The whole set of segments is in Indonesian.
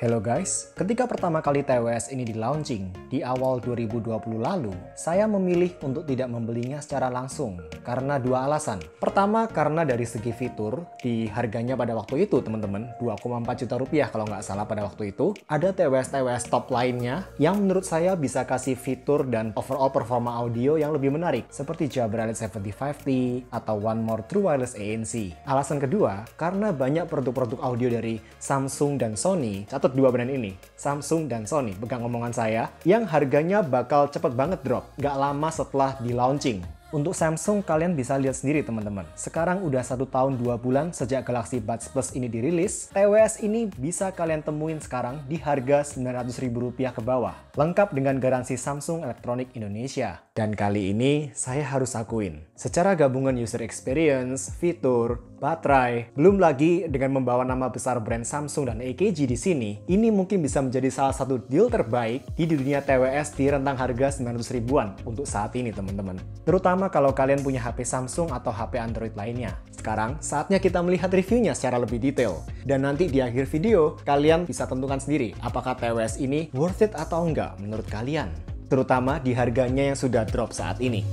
Hello guys, ketika pertama kali TWS ini di launching di awal 2020 lalu, saya memilih untuk tidak membelinya secara langsung karena dua alasan. Pertama, karena dari segi fitur, di harganya pada waktu itu teman-teman, 2,4 juta rupiah kalau nggak salah pada waktu itu, ada TWS-TWS top lainnya yang menurut saya bisa kasih fitur dan overall performa audio yang lebih menarik, seperti Jabra Elite 75T atau One More True Wireless ANC. Alasan kedua, karena banyak produk-produk audio dari Samsung dan Sony, catat dua brand ini, Samsung dan Sony, pegang omongan saya, yang harganya bakal cepet banget drop, nggak lama setelah di launching. Untuk Samsung, kalian bisa lihat sendiri teman-teman. Sekarang udah 1 tahun 2 bulan sejak Galaxy Buds Plus ini dirilis. TWS ini bisa kalian temuin sekarang di harga Rp900.000 ke bawah. Lengkap dengan garansi Samsung Electronics Indonesia. Dan kali ini, saya harus akuin. Secara gabungan user experience, fitur, baterai, belum lagi dengan membawa nama besar brand Samsung dan AKG di sini, ini mungkin bisa menjadi salah satu deal terbaik di dunia TWS di rentang harga 900 ribuan untuk saat ini teman-teman. Terutama kalau kalian punya HP Samsung atau HP Android lainnya. Sekarang, saatnya kita melihat reviewnya secara lebih detail. Dan nanti di akhir video, kalian bisa tentukan sendiri apakah TWS ini worth it atau enggak menurut kalian. Terutama di harganya yang sudah drop saat ini.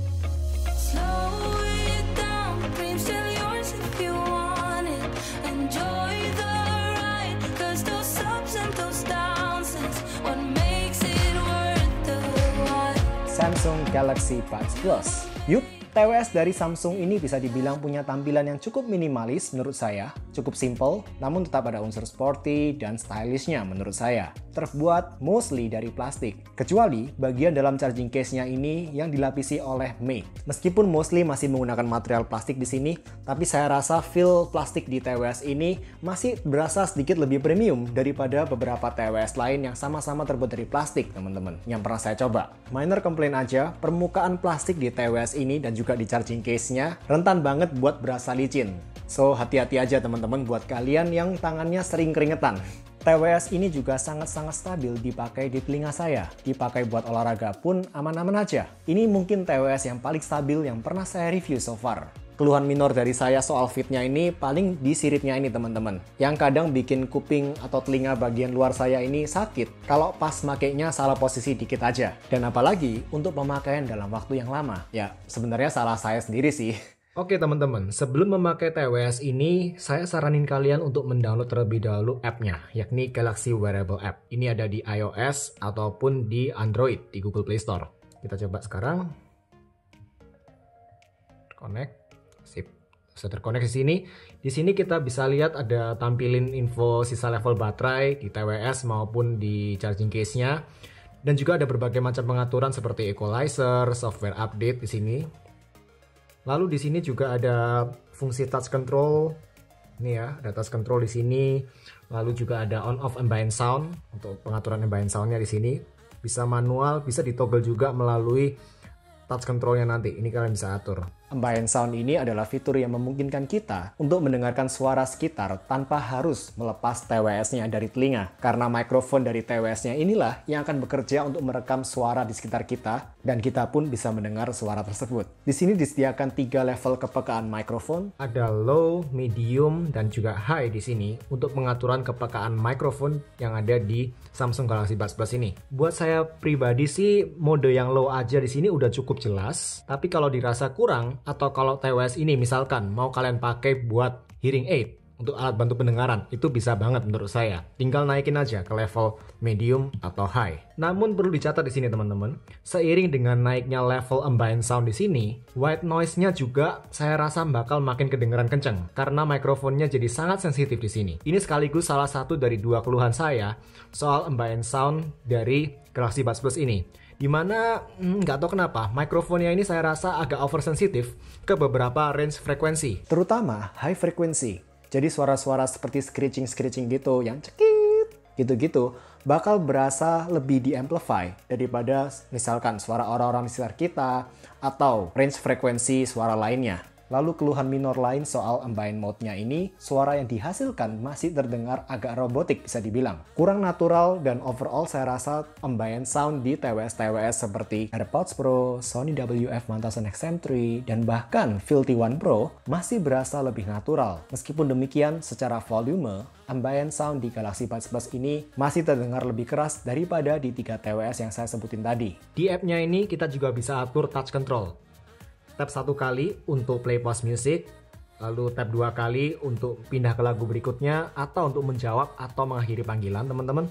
Samsung Galaxy Buds Plus. Yup, TWS dari Samsung ini bisa dibilang punya tampilan yang cukup minimalis menurut saya, cukup simple, namun tetap ada unsur sporty dan stylishnya menurut saya. Terbuat mostly dari plastik, kecuali bagian dalam charging case-nya ini yang dilapisi oleh mate. Meskipun mostly masih menggunakan material plastik di sini, tapi saya rasa feel plastik di TWS ini masih berasa sedikit lebih premium daripada beberapa TWS lain yang sama-sama terbuat dari plastik, teman-teman, yang pernah saya coba. Minor complaint aja, permukaan plastik di TWS ini dan juga di charging case-nya rentan banget buat berasa licin. So, hati-hati aja teman-teman buat kalian yang tangannya sering keringetan. TWS ini juga sangat-sangat stabil dipakai di telinga saya. Dipakai buat olahraga pun aman-aman aja. Ini mungkin TWS yang paling stabil yang pernah saya review so far. Keluhan minor dari saya soal fitnya ini paling di siripnya ini teman-teman. Yang kadang bikin kuping atau telinga bagian luar saya ini sakit kalau pas makainya salah posisi dikit aja. Dan apalagi untuk pemakaian dalam waktu yang lama. Ya, sebenarnya salah saya sendiri sih. Oke teman-teman, sebelum memakai TWS ini, saya saranin kalian untuk mendownload terlebih dahulu app-nya, yakni Galaxy Wearable App. Ini ada di iOS ataupun di Android, di Google Play Store. Kita coba sekarang. Connect. Sip. Sudah terkoneksi di sini. Di sini kita bisa lihat ada tampilin info sisa level baterai di TWS maupun di charging case-nya. Dan juga ada berbagai macam pengaturan seperti equalizer, software update di sini. Lalu di sini juga ada fungsi touch control. Ini ya, ada touch control di sini. Lalu juga ada on off ambient sound untuk pengaturan ambient sound-nya di sini. Bisa manual, bisa ditoggle juga melalui touch control-nya nanti. Ini kalian bisa atur. Ambient sound ini adalah fitur yang memungkinkan kita untuk mendengarkan suara sekitar tanpa harus melepas TWS-nya dari telinga. Karena mikrofon dari TWS-nya inilah yang akan bekerja untuk merekam suara di sekitar kita, dan kita pun bisa mendengar suara tersebut. Di sini disediakan 3 level kepekaan mikrofon. Ada low, medium, dan juga high di sini untuk pengaturan kepekaan mikrofon yang ada di Samsung Galaxy Buds Plus ini. Buat saya pribadi sih, mode yang low aja di sini udah cukup jelas. Tapi kalau dirasa kurang, atau kalau TWS ini misalkan mau kalian pakai buat hearing aid untuk alat bantu pendengaran, itu bisa banget menurut saya. Tinggal naikin aja ke level medium atau high. Namun perlu dicatat di sini teman-teman, seiring dengan naiknya level ambient sound di sini, white noise-nya juga saya rasa bakal makin kedengeran kenceng karena mikrofonnya jadi sangat sensitif di sini. Ini sekaligus salah satu dari 2 keluhan saya soal ambient sound dari Galaxy Buds Plus ini. Dimana nggak tahu kenapa mikrofonnya ini saya rasa agak oversensitif ke beberapa range frekuensi, terutama high frequency. Jadi suara-suara seperti screeching gitu yang cekit gitu-gitu bakal berasa lebih di-amplify daripada misalkan suara orang-orang di sekitar kita atau range frekuensi suara lainnya. Lalu keluhan minor lain soal ambient mode-nya ini, suara yang dihasilkan masih terdengar agak robotik bisa dibilang. Kurang natural dan overall saya rasa ambient sound di TWS-TWS seperti AirPods Pro, Sony WF Mantason XM3, dan bahkan Filthy One Pro masih berasa lebih natural. Meskipun demikian, secara volume, ambient sound di Galaxy Buds Plus ini masih terdengar lebih keras daripada di 3 TWS yang saya sebutin tadi. Di app-nya ini kita juga bisa atur touch control. Tap 1 kali untuk play pause music, lalu tap 2 kali untuk pindah ke lagu berikutnya atau untuk menjawab atau mengakhiri panggilan teman-teman.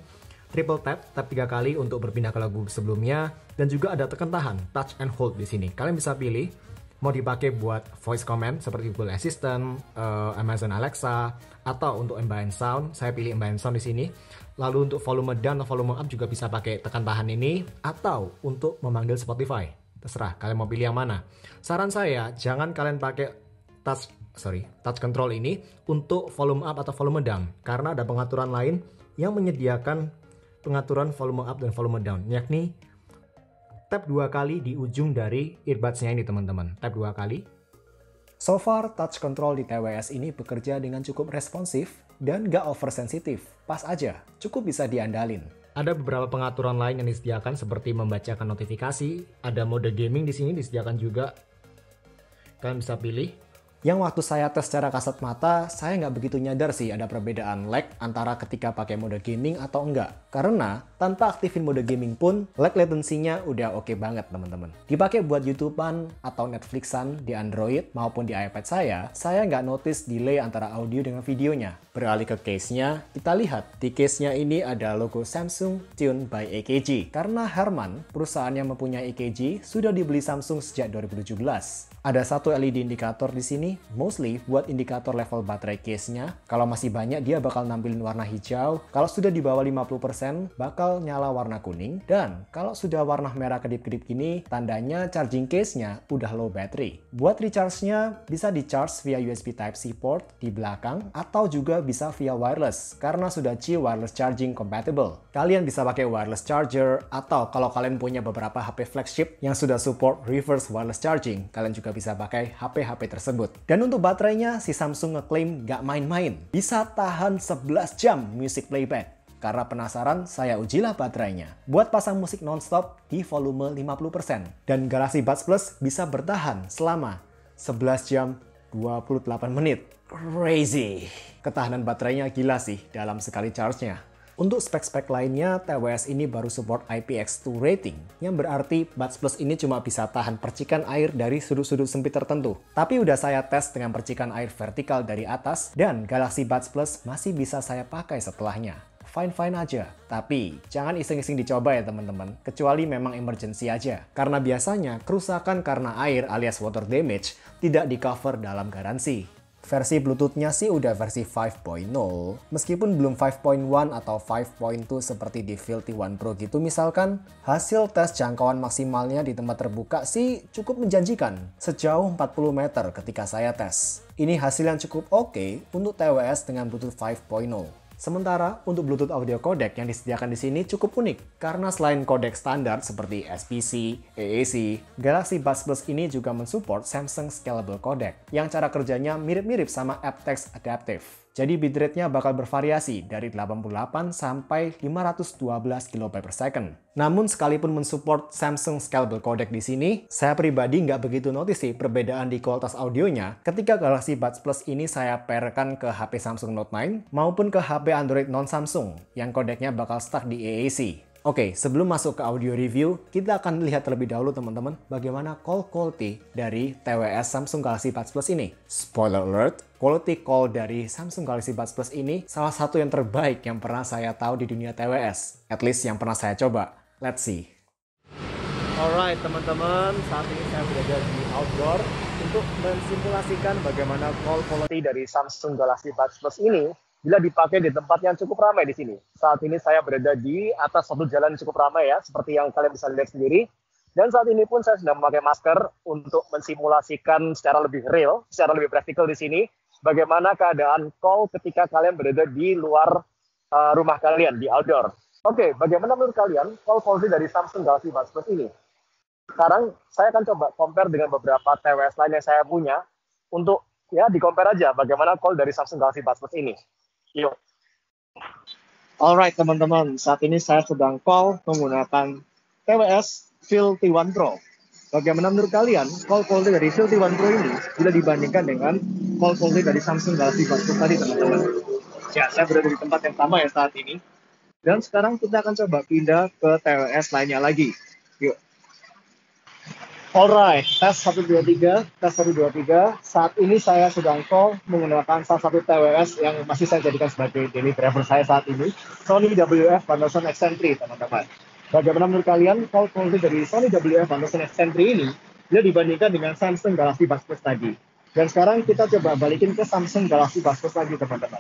Triple tap, tap 3 kali untuk berpindah ke lagu sebelumnya, dan juga ada tekan tahan, touch and hold di sini. Kalian bisa pilih mau dipakai buat voice command seperti Google Assistant, Amazon Alexa, atau untuk ambient sound. Saya pilih ambient sound di sini. Lalu untuk volume down atau volume up juga bisa pakai tekan tahan ini, atau untuk memanggil Spotify. Terserah kalian mau pilih yang mana. Saran saya, jangan kalian pakai touch control ini untuk volume up atau volume down, karena ada pengaturan lain yang menyediakan pengaturan volume up dan volume down, yakni tap 2 kali di ujung dari earbuds-nya ini teman-teman. Tap 2 kali. So far, touch control di TWS ini bekerja dengan cukup responsif dan gak oversensitif. Pas aja, cukup bisa diandalin. Ada beberapa pengaturan lain yang disediakan seperti membacakan notifikasi, ada mode gaming di sini disediakan juga. Kalian bisa pilih. Yang waktu saya tes secara kasat mata, saya nggak begitu nyadar sih ada perbedaan lag antara ketika pakai mode gaming atau enggak. Karena tanpa aktifin mode gaming pun, lag latency-nya udah oke banget teman-teman. Dipakai buat YouTube-an atau Netflix-an di Android maupun di iPad saya nggak notice delay antara audio dengan videonya. Beralih ke case-nya, kita lihat di case-nya ini ada logo Samsung Tune by AKG. Karena Herman, perusahaan yang mempunyai AKG, sudah dibeli Samsung sejak 2017. Ada satu LED indikator di sini, mostly buat indikator level baterai case-nya. Kalau masih banyak, dia bakal nampilin warna hijau. Kalau sudah di bawah 50%, bakal nyala warna kuning. Dan kalau sudah warna merah kedip-kedip gini, tandanya charging case-nya udah low battery. Buat recharge-nya, bisa di-charge via USB Type-C port di belakang, atau juga bisa via wireless, karena sudah Qi wireless charging compatible. Kalian bisa pakai wireless charger, atau kalau kalian punya beberapa HP flagship yang sudah support reverse wireless charging, kalian juga bisa pakai HP-HP tersebut. Dan untuk baterainya, si Samsung ngeklaim gak main-main. Bisa tahan 11 jam music playback. Karena penasaran, saya ujilah baterainya. Buat pasang musik nonstop di volume 50%. Dan Galaxy Buds Plus bisa bertahan selama 11 jam 28 menit. Crazy! Ketahanan baterainya gila sih dalam sekali charge-nya. Untuk spek-spek lainnya, TWS ini baru support IPX2 rating, yang berarti Buds Plus ini cuma bisa tahan percikan air dari sudut-sudut sempit tertentu. Tapi udah saya tes dengan percikan air vertikal dari atas, dan Galaxy Buds Plus masih bisa saya pakai setelahnya. Fine-fine aja, tapi jangan iseng-iseng dicoba ya teman-teman, kecuali memang emergency aja. Karena biasanya kerusakan karena air alias water damage tidak di-cover dalam garansi. Versi Bluetooth-nya sih udah versi 5.0, meskipun belum 5.1 atau 5.2 seperti di Filthy One Pro gitu misalkan, hasil tes jangkauan maksimalnya di tempat terbuka sih cukup menjanjikan, sejauh 40 meter ketika saya tes. Ini hasil yang cukup oke untuk TWS dengan Bluetooth 5.0. Sementara untuk Bluetooth audio codec yang disediakan di sini cukup unik, karena selain codec standar seperti SPC, AAC, Galaxy Buds Plus ini juga mensupport Samsung Scalable Codec, yang cara kerjanya mirip-mirip sama aptX Adaptive. Jadi bitrate-nya bakal bervariasi dari 88 sampai 512 KB/s. Namun sekalipun mensupport Samsung Scalable Codec di sini, saya pribadi nggak begitu notice sih perbedaan di kualitas audionya ketika Galaxy Buds Plus ini saya pairkan ke HP Samsung Note 9 maupun ke HP Android non-Samsung yang kodeknya bakal stuck di AAC. Oke, sebelum masuk ke audio review, kita akan lihat terlebih dahulu teman-teman bagaimana call quality dari TWS Samsung Galaxy Buds Plus ini. Spoiler alert, quality call dari Samsung Galaxy Buds Plus ini salah satu yang terbaik yang pernah saya tahu di dunia TWS. At least yang pernah saya coba. Let's see. Alright teman-teman, saat ini saya berada di outdoor untuk mensimulasikan bagaimana call quality dari Samsung Galaxy Buds Plus ini bila dipakai di tempat yang cukup ramai di sini. Saat ini saya berada di atas suatu jalan yang cukup ramai ya, seperti yang kalian bisa lihat sendiri. Dan saat ini pun saya sedang memakai masker untuk mensimulasikan secara lebih real, secara lebih praktikal di sini, bagaimana keadaan call ketika kalian berada di luar rumah kalian, di outdoor. Oke, bagaimana menurut kalian call quality dari Samsung Galaxy Buds Plus ini? Sekarang saya akan coba compare dengan beberapa TWS lain yang saya punya. untuk ya di compare aja bagaimana call dari Samsung Galaxy Buds Plus ini. Yuk. Alright teman-teman, saat ini saya sedang call menggunakan TWS Phil T1 Pro. Bagaimana menurut kalian call quality dari Phil T1 Pro ini bila dibandingkan dengan call quality dari Samsung Galaxy Buds Plus tadi teman-teman? Ya, saya berada di tempat yang sama ya saat ini. Dan sekarang kita akan coba pindah ke TWS lainnya lagi. Yuk. Alright, tes 123, tes 123. Saat ini saya sedang call menggunakan salah satu TWS yang masih saya jadikan sebagai daily driver saya saat ini, Sony WF Anderson XM3, teman-teman. Bagaimana menurut kalian call quality dari Sony WF Anderson XM3 ini bila dibandingkan dengan Samsung Galaxy Buds Plus tadi? Dan sekarang kita coba balikin ke Samsung Galaxy Buds Plus lagi, teman-teman.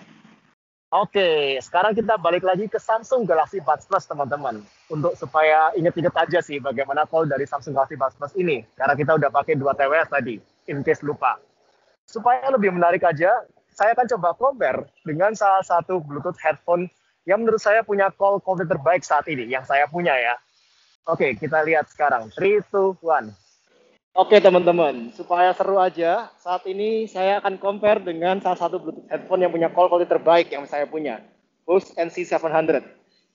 Oke, sekarang kita balik lagi ke Samsung Galaxy Buds Plus, teman-teman. Untuk supaya inget-inget aja sih bagaimana call dari Samsung Galaxy Buds Plus ini. Karena kita udah pakai 2 TWS tadi, in case lupa. Supaya lebih menarik aja, saya akan coba compare dengan salah satu Bluetooth headphone yang menurut saya punya call quality terbaik saat ini, yang saya punya ya. Oke, kita lihat sekarang. 3, 2, 1. Oke teman-teman, supaya seru aja, saat ini saya akan compare dengan salah satu Bluetooth headphone yang punya call quality terbaik yang saya punya, Bose NC700.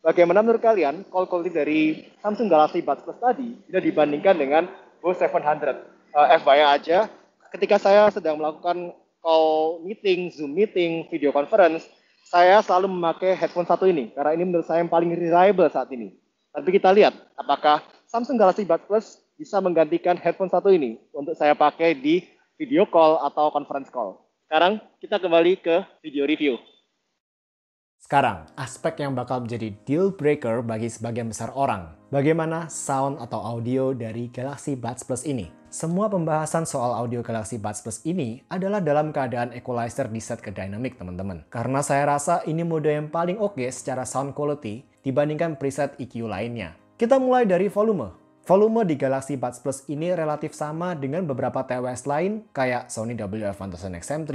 Bagaimana menurut kalian call quality dari Samsung Galaxy Buds Plus tadi bila dibandingkan dengan Bose 700? FYI aja, ketika saya sedang melakukan call meeting, Zoom meeting, video conference, saya selalu memakai headphone satu ini, karena ini menurut saya yang paling reliable saat ini. Tapi kita lihat, apakah Samsung Galaxy Buds Plus bisa menggantikan headphone satu ini untuk saya pakai di video call atau conference call. Sekarang kita kembali ke video review. Sekarang, aspek yang bakal menjadi deal breaker bagi sebagian besar orang. Bagaimana sound atau audio dari Galaxy Buds Plus ini? Semua pembahasan soal audio Galaxy Buds Plus ini adalah dalam keadaan equalizer di set ke dynamic, teman-teman. Karena saya rasa ini mode yang paling oke secara sound quality dibandingkan preset EQ lainnya. Kita mulai dari volume. Volume di Galaxy Buds Plus ini relatif sama dengan beberapa TWS lain kayak Sony WF Anderson XM3,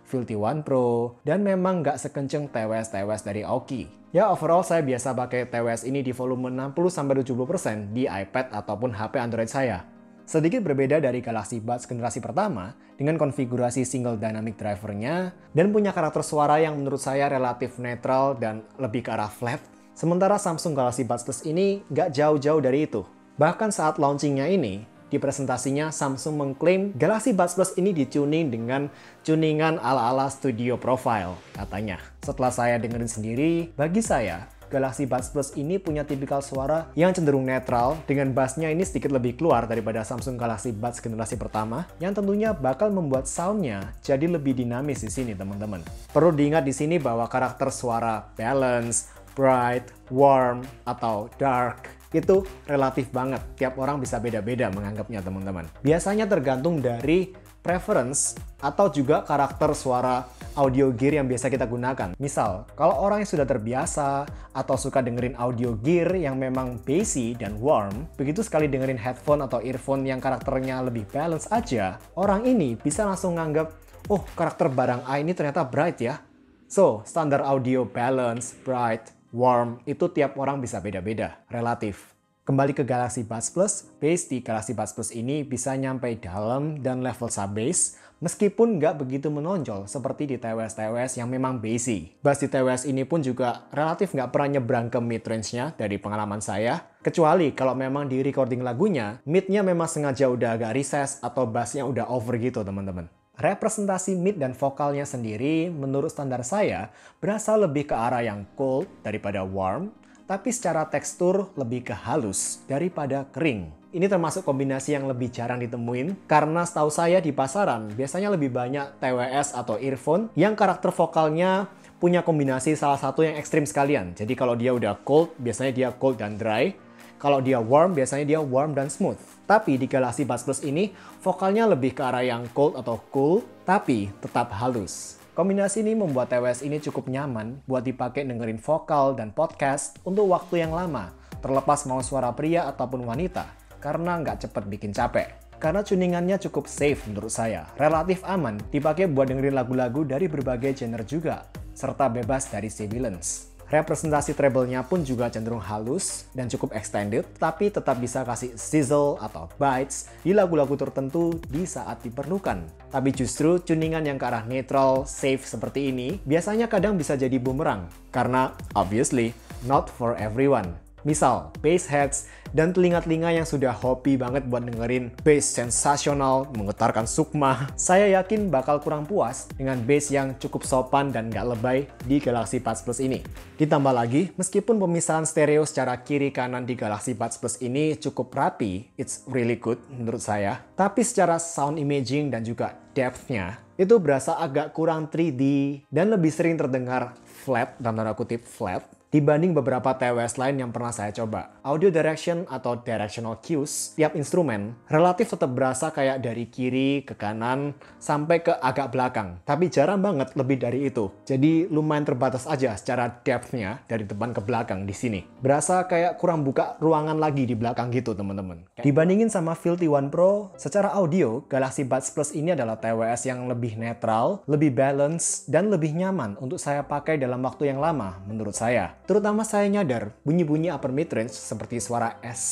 Phil T1 Pro, dan memang nggak sekenceng TWS-TWS dari Aoki. Ya overall saya biasa pakai TWS ini di volume 60-70% di iPad ataupun HP Android saya. Sedikit berbeda dari Galaxy Buds generasi pertama dengan konfigurasi single dynamic drivernya dan punya karakter suara yang menurut saya relatif netral dan lebih ke arah flat. Sementara Samsung Galaxy Buds Plus ini nggak jauh-jauh dari itu. Bahkan saat launchingnya ini, di presentasinya Samsung mengklaim Galaxy Buds Plus ini dituning dengan tuningan ala-ala studio profile, katanya. Setelah saya dengerin sendiri, bagi saya, Galaxy Buds Plus ini punya tipikal suara yang cenderung netral, dengan bassnya ini sedikit lebih keluar daripada Samsung Galaxy Buds generasi pertama, yang tentunya bakal membuat soundnya jadi lebih dinamis di sini, teman-teman. Perlu diingat di sini bahwa karakter suara balance, bright, warm, atau dark itu relatif banget. Tiap orang bisa beda-beda menganggapnya, teman-teman. Biasanya tergantung dari preference atau juga karakter suara audio gear yang biasa kita gunakan. Misal, kalau orang yang sudah terbiasa atau suka dengerin audio gear yang memang bassy dan warm, begitu sekali dengerin headphone atau earphone yang karakternya lebih balance aja, orang ini bisa langsung nganggap, oh karakter barang A ini ternyata bright ya. So, standar audio balance, bright, warm, itu tiap orang bisa beda-beda, relatif. Kembali ke Galaxy Buds Plus, bass di Galaxy Buds Plus ini bisa nyampe dalam dan level sub-bass, meskipun nggak begitu menonjol seperti di TWS-TWS yang memang bassy. Bass di TWS ini pun juga relatif nggak pernah nyebrang ke mid-range-nya dari pengalaman saya, kecuali kalau memang di recording lagunya, mid-nya memang sengaja udah agak recess atau bass-nya udah over gitu, teman-teman. Representasi mid dan vokalnya sendiri menurut standar saya berasa lebih ke arah yang cold daripada warm, tapi secara tekstur lebih ke halus daripada kering. Ini termasuk kombinasi yang lebih jarang ditemuin karena setahu saya di pasaran biasanya lebih banyak TWS atau earphone yang karakter vokalnya punya kombinasi salah satu yang ekstrim sekalian. Jadi kalau dia udah cold, biasanya dia cold dan dry. Kalau dia warm, biasanya dia warm dan smooth. Tapi di Galaxy Buds Plus ini, vokalnya lebih ke arah yang cold atau cool, tapi tetap halus. Kombinasi ini membuat TWS ini cukup nyaman buat dipakai dengerin vokal dan podcast untuk waktu yang lama, terlepas mau suara pria ataupun wanita, karena nggak cepet bikin capek. Karena tuningannya cukup safe menurut saya, relatif aman, dipakai buat dengerin lagu-lagu dari berbagai genre juga, serta bebas dari sibilance. Representasi treble-nya pun juga cenderung halus dan cukup extended, tapi tetap bisa kasih sizzle atau bites di lagu-lagu tertentu di saat diperlukan. Tapi justru tuningan yang ke arah netral, safe seperti ini biasanya kadang bisa jadi bumerang, karena obviously not for everyone. Misal, bass heads dan telinga-telinga yang sudah hobi banget buat dengerin bass sensasional, menggetarkan sukma, saya yakin bakal kurang puas dengan bass yang cukup sopan dan gak lebay di Galaxy Buds Plus ini. Ditambah lagi, meskipun pemisahan stereo secara kiri kanan di Galaxy Buds Plus ini cukup rapi, it's really good menurut saya, tapi secara sound imaging dan juga depth-nya, itu berasa agak kurang 3D dan lebih sering terdengar flat, dalam tanda kutip flat, dibanding beberapa TWS lain yang pernah saya coba. Audio direction atau directional cues tiap instrumen relatif tetap berasa kayak dari kiri ke kanan sampai ke agak belakang. Tapi jarang banget lebih dari itu. Jadi lumayan terbatas aja secara depth-nya dari depan ke belakang di sini. Berasa kayak kurang buka ruangan lagi di belakang gitu teman-teman. Dibandingin sama Filthy One Pro, secara audio Galaxy Buds Plus ini adalah TWS yang lebih netral, lebih balance, dan lebih nyaman untuk saya pakai dalam waktu yang lama menurut saya. Terutama saya nyadar bunyi-bunyi upper mid-range seperti suara S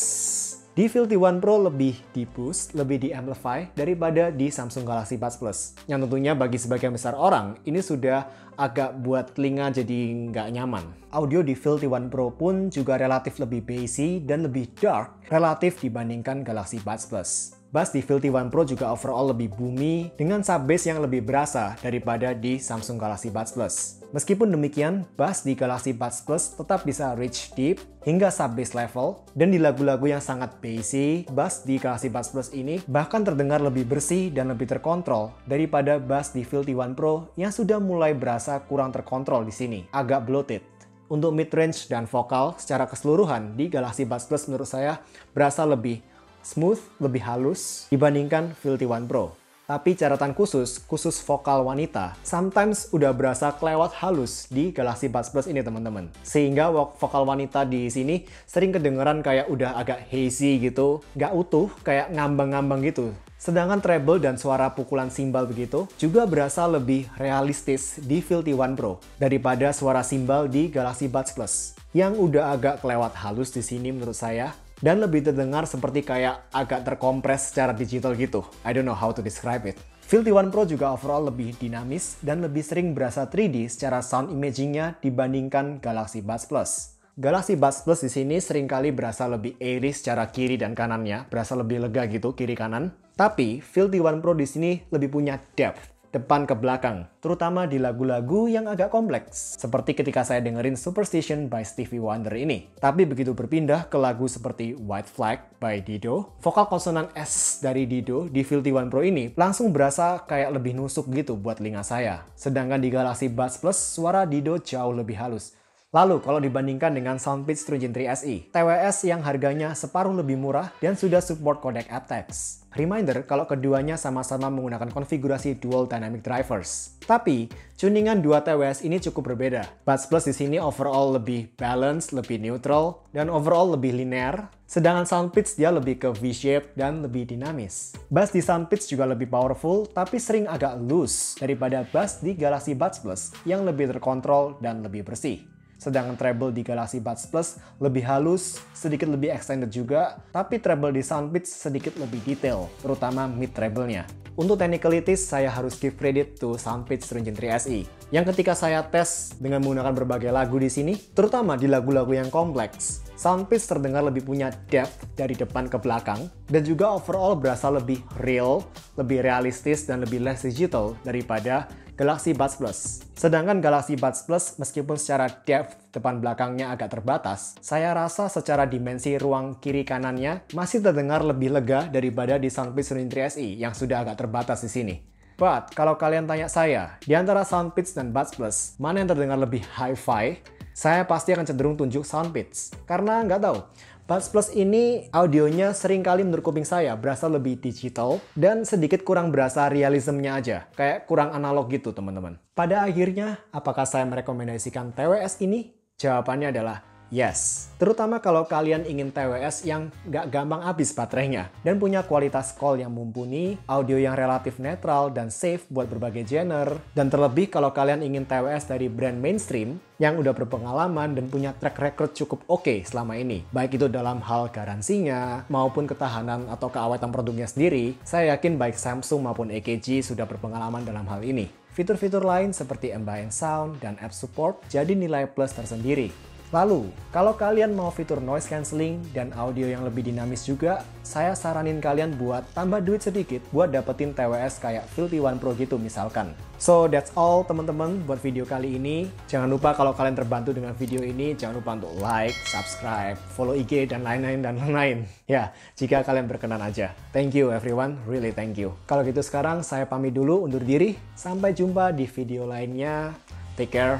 di Filthy One Pro lebih di-boost, lebih di-amplify daripada di Samsung Galaxy Buds Plus. Yang tentunya bagi sebagian besar orang, ini sudah agak buat telinga jadi nggak nyaman. Audio di Filthy One Pro pun juga relatif lebih bassy dan lebih dark relatif dibandingkan Galaxy Buds Plus. Bass di Filthy One Pro juga overall lebih boomy dengan sub-bass yang lebih berasa daripada di Samsung Galaxy Buds Plus. Meskipun demikian, bass di Galaxy Buds Plus tetap bisa reach deep hingga sub-bass level, dan di lagu-lagu yang sangat bassy, bass di Galaxy Buds Plus ini bahkan terdengar lebih bersih dan lebih terkontrol daripada bass di Filthy One Pro yang sudah mulai berasa kurang terkontrol di sini, agak bloated. Untuk mid-range dan vokal secara keseluruhan di Galaxy Buds Plus menurut saya berasa lebih smooth, lebih halus dibandingkan Filthy One Pro. Tapi catatan khusus vokal wanita, sometimes udah berasa kelewat halus di Galaxy Buds Plus ini teman-teman. Sehingga vokal wanita di sini sering kedengeran kayak udah agak hazy gitu, nggak utuh, kayak ngambang-ngambang gitu. Sedangkan treble dan suara pukulan simbal begitu juga berasa lebih realistis di Filthy One Pro daripada suara simbal di Galaxy Buds Plus, yang udah agak kelewat halus di sini menurut saya, dan lebih terdengar seperti kayak agak terkompres secara digital gitu. I don't know how to describe it. Filthy One Pro juga overall lebih dinamis dan lebih sering berasa 3D secara sound imaging-nya dibandingkan Galaxy Buds Plus. Galaxy Buds Plus di sini seringkali berasa lebih airy secara kiri dan kanannya, berasa lebih lega gitu kiri kanan. Tapi Filthy One Pro di sini lebih punya depth depan ke belakang, terutama di lagu-lagu yang agak kompleks, seperti ketika saya dengerin Superstition by Stevie Wonder ini. Tapi begitu berpindah ke lagu seperti White Flag by Dido, vokal konsonan S dari Dido di Filthy One Pro ini langsung berasa kayak lebih nusuk gitu buat telinga saya. Sedangkan di Galaxy Buds Plus, suara Dido jauh lebih halus. Lalu kalau dibandingkan dengan Soundpeach Trojin 3 SE, TWS yang harganya separuh lebih murah dan sudah support codec aptX. Reminder kalau keduanya sama-sama menggunakan konfigurasi dual dynamic drivers. Tapi, tuningan dua TWS ini cukup berbeda. Buds Plus di sini overall lebih balanced, lebih neutral, dan overall lebih linear. Sedangkan Soundpeach dia lebih ke V-shape dan lebih dinamis. Bass di Soundpeach juga lebih powerful, tapi sering agak loose daripada bass di Galaxy Buds Plus yang lebih terkontrol dan lebih bersih. Sedangkan treble di Galaxy Buds Plus lebih halus, sedikit lebih extended juga, tapi treble di Soundpeach sedikit lebih detail, terutama mid treble-nya. Untuk technicalities, saya harus give credit to Soundpeach Trojin 3 SE, yang ketika saya tes dengan menggunakan berbagai lagu di sini, terutama di lagu-lagu yang kompleks, Soundpeach terdengar lebih punya depth dari depan ke belakang, dan juga overall berasa lebih real, lebih realistis, dan lebih less digital daripada Galaxy Buds Plus. Sedangkan Galaxy Buds Plus meskipun secara depth depan belakangnya agak terbatas, saya rasa secara dimensi ruang kiri kanannya masih terdengar lebih lega daripada di Soundpeach Trojin 3 SE yang sudah agak terbatas di sini. But kalau kalian tanya saya, di antara Soundpeach dan Buds Plus, mana yang terdengar lebih hi-fi? Saya pasti akan cenderung tunjuk Soundpeach. Karena nggak tahu, Buds Plus ini audionya seringkali menurut kuping saya berasa lebih digital dan sedikit kurang berasa realismnya aja. Kayak kurang analog gitu teman-teman. Pada akhirnya, apakah saya merekomendasikan TWS ini? Jawabannya adalah Yes, terutama kalau kalian ingin TWS yang nggak gampang habis baterainya dan punya kualitas call yang mumpuni, audio yang relatif netral dan safe buat berbagai genre, dan terlebih kalau kalian ingin TWS dari brand mainstream yang udah berpengalaman dan punya track record cukup oke selama ini, baik itu dalam hal garansinya maupun ketahanan atau keaweten produknya sendiri, saya yakin baik Samsung maupun AKG sudah berpengalaman dalam hal ini. Fitur-fitur lain seperti ambient sound dan app support jadi nilai plus tersendiri. Lalu, kalau kalian mau fitur noise cancelling dan audio yang lebih dinamis juga, saya saranin kalian buat tambah duit sedikit buat dapetin TWS kayak Filthy One Pro gitu misalkan. So, that's all teman-teman buat video kali ini. Jangan lupa kalau kalian terbantu dengan video ini, jangan lupa untuk like, subscribe, follow IG, dan lain-lain. Ya, jika kalian berkenan aja. Thank you everyone, really thank you. Kalau gitu sekarang saya pamit dulu, undur diri. Sampai jumpa di video lainnya. Take care.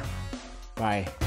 Bye.